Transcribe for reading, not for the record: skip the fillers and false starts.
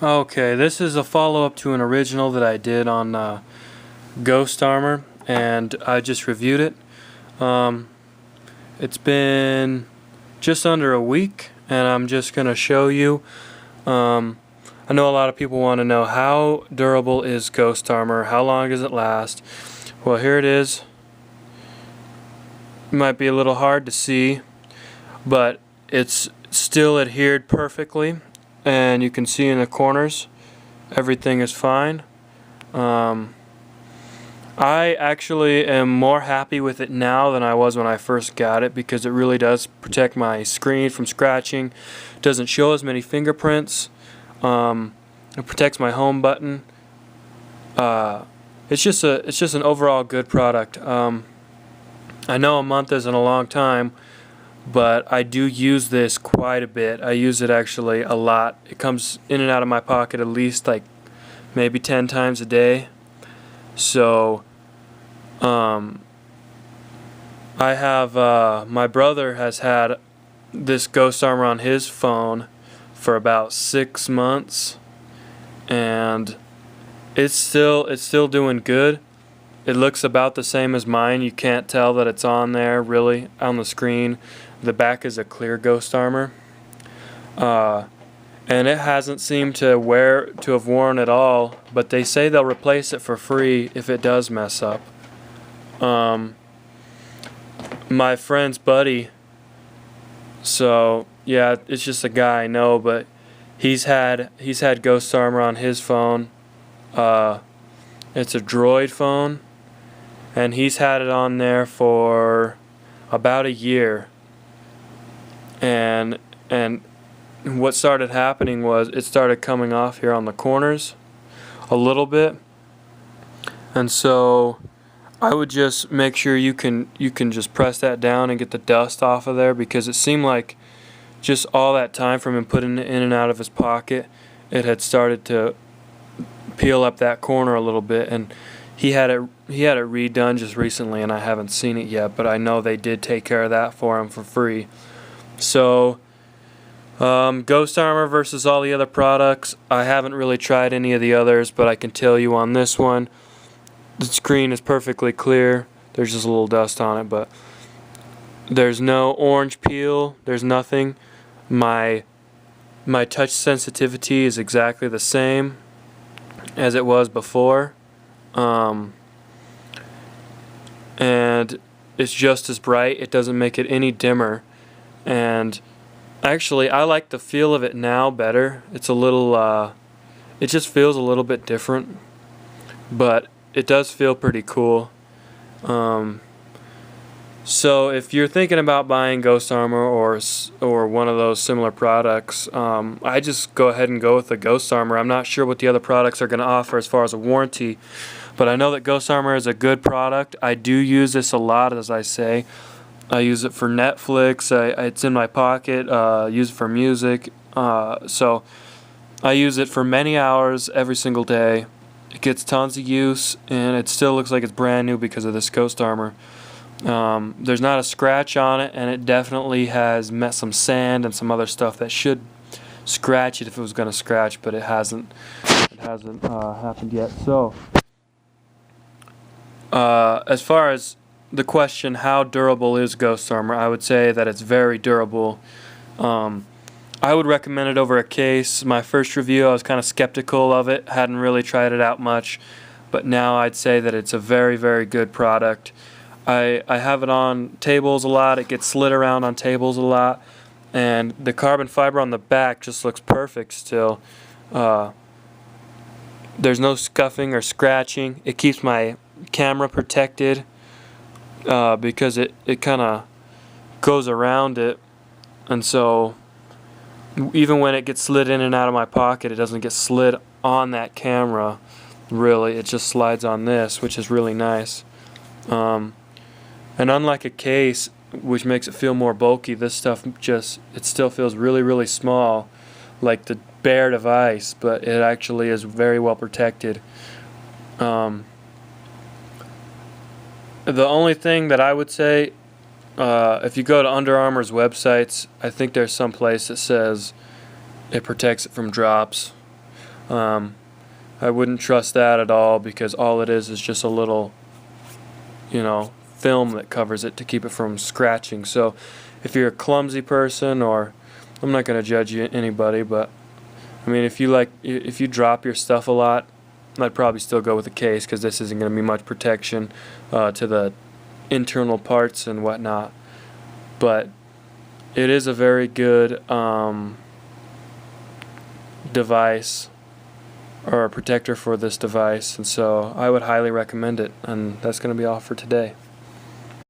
Okay, this is a follow-up to an original that I did on Ghost Armor, and I just reviewed it. Um, it's been just under a week, and I'm just going to show you. I know a lot of people want to know how durable is Ghost Armor, how long does it last? Well, here it is. It might be a little hard to see, but it's still adhered perfectly, and you can see in the corners everything is fine. I actually am more happy with it now than I was when I first got it, because it really does protect my screen from scratching. It doesn't show as many fingerprints. It protects my home button. It's just an overall good product. I know a month isn't a long time, but I do use this quite a bit. I use it actually a lot. It comes in and out of my pocket at least like maybe 10 times a day. So I have my brother has had this Ghost Armor on his phone for about 6 months, and it's still doing good. It looks about the same as mine. You can't tell that it's on there really on the screen. The back is a clear Ghost Armor, and it hasn't seemed to have worn at all. But they say they'll replace it for free if it does mess up. My friend's buddy. So yeah, it's just a guy I know, but he's had Ghost Armor on his phone. It's a Droid phone, and he's had it on there for about a year. And what started happening was it started coming off here on the corners a little bit, and so I would just make sure you can just press that down and get the dust off of there, because it seemed like just all that time from him putting it in and out of his pocket, it had started to peel up that corner a little bit, and he had it redone just recently, and I haven't seen it yet, but I know they did take care of that for him for free. So Ghost Armor versus all the other products, I haven't really tried any of the others, but I can tell you on this one, the screen is perfectly clear. There's just a little dust on it, but there's no orange peel, there's nothing. My touch sensitivity is exactly the same as it was before, and it's just as bright. It doesn't make it any dimmer, and actually I like the feel of it now better. It's a little it just feels a little bit different, but it does feel pretty cool. So if you're thinking about buying Ghost Armor or one of those similar products, I just go ahead and go with the Ghost Armor. I'm not sure what the other products are going to offer as far as a warranty, but I know that Ghost Armor is a good product. I do use this a lot, as I say. I use it for Netflix. It's in my pocket. Use it for music. So I use it for many hours every single day. It gets tons of use, and it still looks like it's brand new because of this Ghost Armor. There's not a scratch on it, and it definitely has met some sand and some other stuff that should scratch it if it was going to scratch, but it hasn't happened yet. So as far as the question, how durable is Ghost Armor, I would say that it's very durable. I would recommend it over a case. My first review, I was kind of skeptical of it, hadn't really tried it out much, but now I'd say that it's a very, very good product. I have it on tables a lot. It gets slid around on tables a lot, and the carbon fiber on the back just looks perfect still. There's no scuffing or scratching. It keeps my camera protected because it kind of goes around it, and so even when it gets slid in and out of my pocket, it doesn't get slid on that camera really. It just slides on this, which is really nice. And unlike a case, which makes it feel more bulky, this stuff it still feels really, really small, like the bare device, but it actually is very well protected. The only thing that I would say, if you go to Under Armour's websites, I think there's some place that says it protects it from drops. I wouldn't trust that at all, because all it is just a little, film that covers it to keep it from scratching. So if you're a clumsy person, or I'm not going to judge anybody, but I mean, if you drop your stuff a lot, I'd probably still go with the case, because this isn't going to be much protection to the internal parts and whatnot. But it is a very good device, or a protector for this device, and so I would highly recommend it. And that's going to be all for today.